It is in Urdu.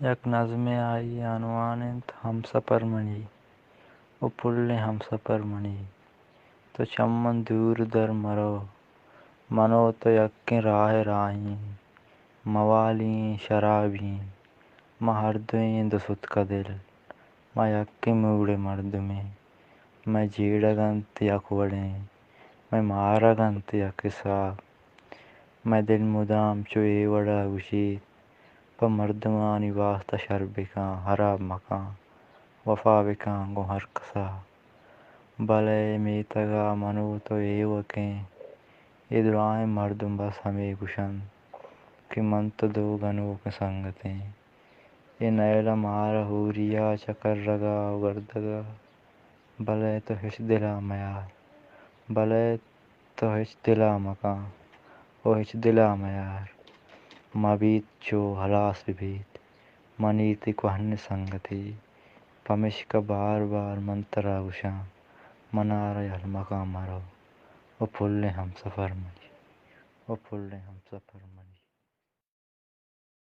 یک نظم آئی عنوانت ہم سفر منی او پل ہم سفر منی تو چمن دور در مرو منو تو یکیں راہ راہیں موالیں شرابیں مہ ہردوئیں دو ستکا دل مہ یکیں موڑے مردمیں میں جیڑگنت یک وڑیں میں مارگنت یک حساب میں دل مدام چو اے وڑا گشید پہ مردمانی واسطہ شر بکاں خراب مکاں وفا بکاں گو ہر کسا بلے میتگا منو تو اے وکیں اے دُرائیں مردم بس ہمیں گوشند کہ من تو دو گنوک سنگتیں اے نیلہ مارا حوریہ چکر رگا و گردگا بلے تو ہچ دلا میار بلے تو ہچ دلا مکاں او ہچ دلا میار مبیت چو ہلاس ببیت منی تی کوہن سنگتی پمشکہ بار بار من ترا گوشاں منارا یل مکاں مرو او پل ہم سفر منی او پل ہم سفر منی